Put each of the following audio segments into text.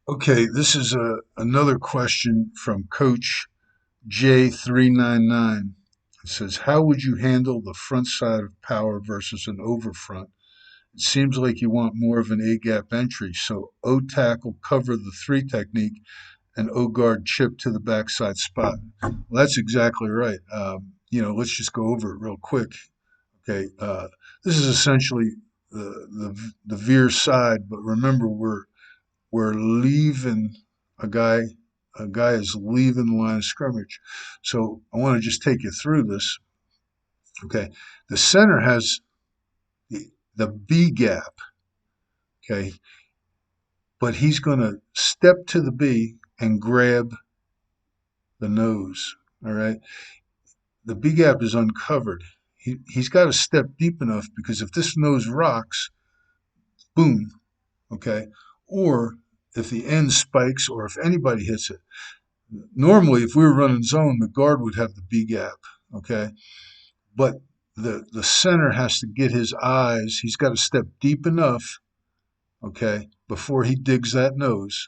Okay, this is another question from Coach J399. It says, how would you handle the front side of power versus an over front? It seems like you want more of an A gap entry, so O tackle cover the three technique and O guard chip to the backside spot. Well, that's exactly right. Let's just go over it real quick. Okay, this is essentially the veer side, but remember we're leaving a guy. A guy is leaving the line of scrimmage. So I want to just take you through this. Okay. The center has the B gap. Okay. But he's going to step to the B and grab the nose. All right. The B gap is uncovered. He's got to step deep enough because if this nose rocks, boom. Okay. Or if the end spikes or if anybody hits it, normally, if we were running zone, the guard would have the B gap, okay? But the center has to get his eyes. He's got to step deep enough, okay, before he digs that nose.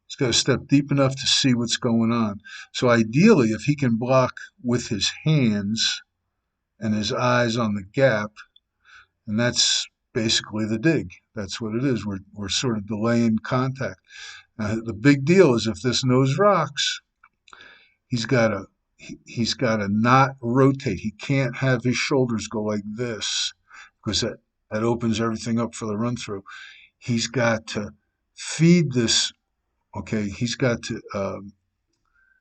He's got to step deep enough to see what's going on. So ideally, if he can block with his hands and his eyes on the gap, and that's basically the dig. That's what it is. We're sort of delaying contact. Now, the big deal is if this nose rocks, he's got to he's got to not rotate. He can't have his shoulders go like this because that opens everything up for the run through. He's got to feed this. Okay, he's got to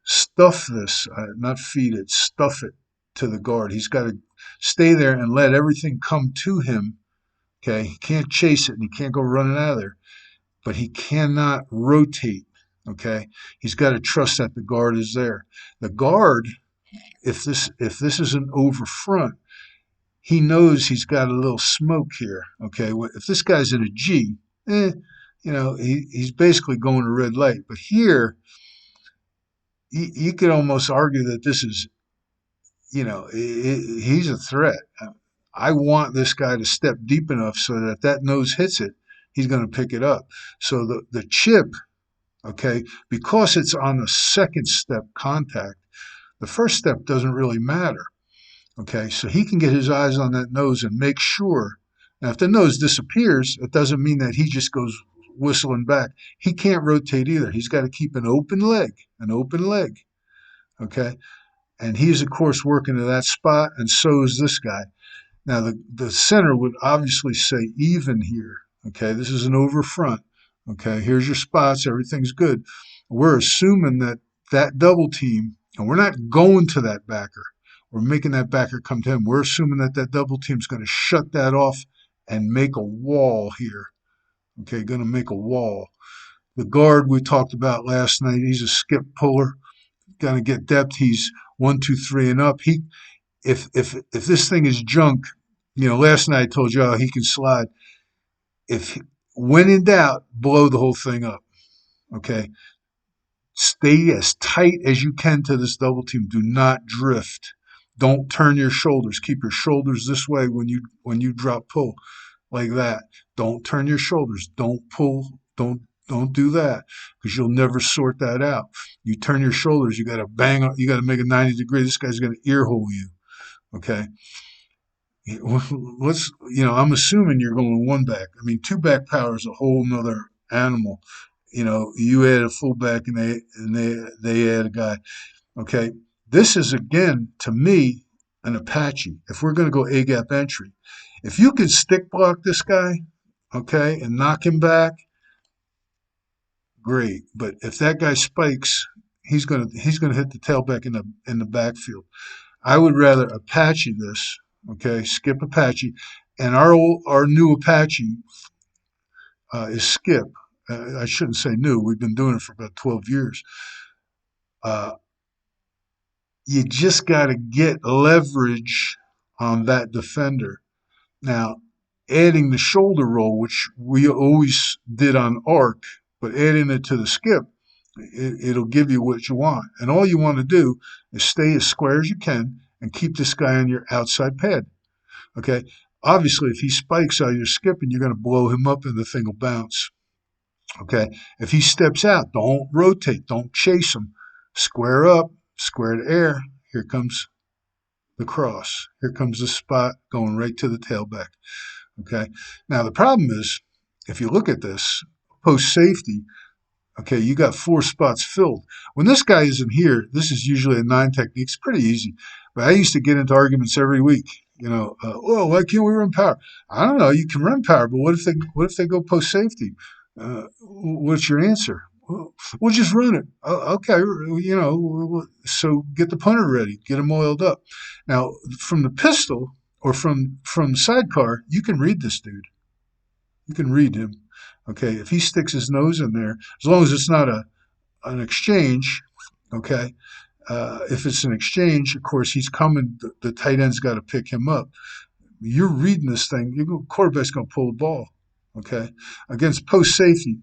stuff this, not feed it, stuff it to the guard. He's got to stay there and let everything come to him. Okay, he can't chase it and he can't go running out of there, but he cannot rotate. Okay, he's got to trust that the guard is there. The guard, if this is an over front, he knows he's got a little smoke here. Okay, if this guy's in a G, he's basically going to red light. But here, you could almost argue that this is, he's a threat. I want this guy to step deep enough so that that nose hits it, he's going to pick it up. So the chip, okay, because it's on the second step contact, the first step doesn't really matter. Okay, so he can get his eyes on that nose and make sure. Now, if the nose disappears, it doesn't mean that he just goes whistling back. He can't rotate either. He's got to keep an open leg, an open leg. Okay, and he's, of course, working to that spot, and so is this guy. Now, the center would obviously say even here. Okay, this is an over front. Okay, here's your spots. Everything's good. We're assuming that that double team, and we're not going to that backer. We're making that backer come to him. We're assuming that that double team's going to shut that off and make a wall here. Okay, going to make a wall. The guard we talked about last night, he's a skip puller. Going to get depth. He's 1, 2, 3 and up. If this thing is junk, last night I told you he can slide. If when in doubt, blow the whole thing up. Okay, stay as tight as you can to this double team. Do not drift. Don't turn your shoulders. Keep your shoulders this way when you drop pull like that. Don't turn your shoulders. Don't pull. Don't do that because you'll never sort that out. You turn your shoulders, you got to bang. You got to make a 90-degree. This guy's going to ear hole you. Okay. I'm assuming you're going one back. I mean, two back power is a whole nother animal. You add a fullback and they add a guy. Okay, this is again to me an Apache. If we're going to go A gap entry, if you can stick block this guy, okay, and knock him back, great. But if that guy spikes, he's gonna hit the tailback in the backfield. I would rather Apache this, okay, skip Apache, and our new Apache is skip. I shouldn't say new. We've been doing it for about 12 years. Uh, you just got to get leverage on that defender. Now, adding the shoulder roll, which we always did on arc, but adding it to the skip, it'll give you what you want. And all you want to do is stay as square as you can and keep this guy on your outside pad. Okay? Obviously, if he spikes out your skipping, you're going to blow him up and the thing will bounce. Okay. If he steps out, don't rotate, don't chase him. Square up, square to air. Here comes the cross. Here comes the spot going right to the tailback. Okay. Now the problem is, if you look at this post safety, okay, you got four spots filled. When this guy isn't here, this is usually a nine technique. It's pretty easy. But I used to get into arguments every week. Oh, why can't we run power? I don't know. You can run power, but what if they go post safety? What's your answer? Well, we'll just run it. Okay, so get the punter ready, get him oiled up. Now, from the pistol or from sidecar, you can read this dude. You can read him. Okay, if he sticks his nose in there, as long as it's not an exchange, okay. If it's an exchange, of course he's coming. The tight end's got to pick him up. You're reading this thing. Your quarterback's going to pull the ball. Okay, against post safety,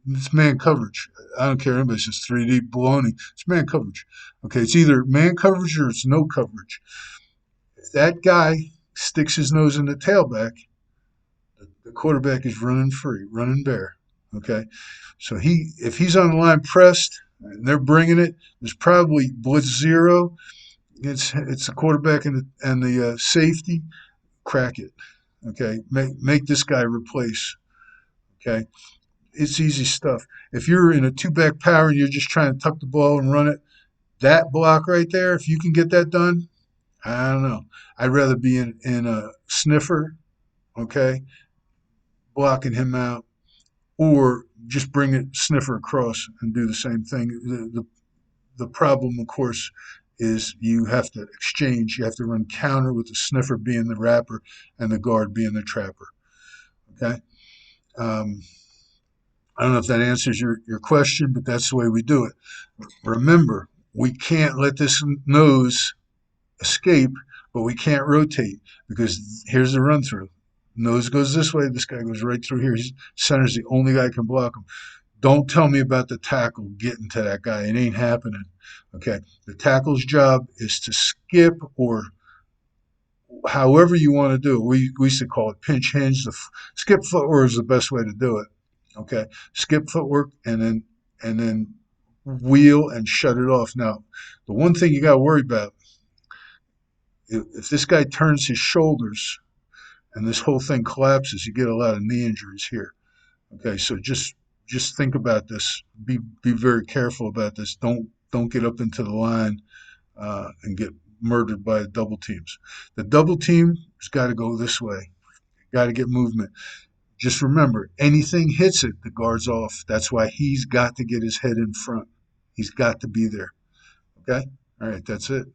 it's man coverage. I don't care. Anybody says 3D baloney. It's man coverage. Okay, it's either man coverage or it's no coverage. If that guy sticks his nose in the tailback, the quarterback is running free, running bare. Okay, so if he's on the line pressed and they're bringing it, there's probably blitz zero. It's the quarterback and the safety. Crack it. Okay, make this guy replace. Okay, it's easy stuff. If you're in a two back power and you're just trying to tuck the ball and run it, that block right there, if you can get that done, I don't know. I'd rather be in a sniffer. Okay, blocking him out, or just bring it sniffer across and do the same thing. The problem, of course, is you have to exchange. You have to run counter with the sniffer being the rapper and the guard being the trapper. Okay. Um, I don't know if that answers your question, but that's the way we do it. Remember, we can't let this nose escape, but we can't rotate because here's the run through. Nose goes this way. This guy goes right through here. Center's the only guy who can block him. Don't tell me about the tackle getting to that guy. It ain't happening. Okay. The tackle's job is to skip or however you want to do it. We used to call it pinch hinge. Skip footwork is the best way to do it. Okay. Skip footwork and then wheel and shut it off. Now, the one thing you got to worry about, if this guy turns his shoulders and this whole thing collapses, you get a lot of knee injuries here. Okay, so just think about this. Be very careful about this. Don't get up into the line and get murdered by double teams. The double team has got to go this way. Got to get movement. Just remember, anything hits it, the guard's off. That's why he's got to get his head in front. He's got to be there. Okay. All right. That's it.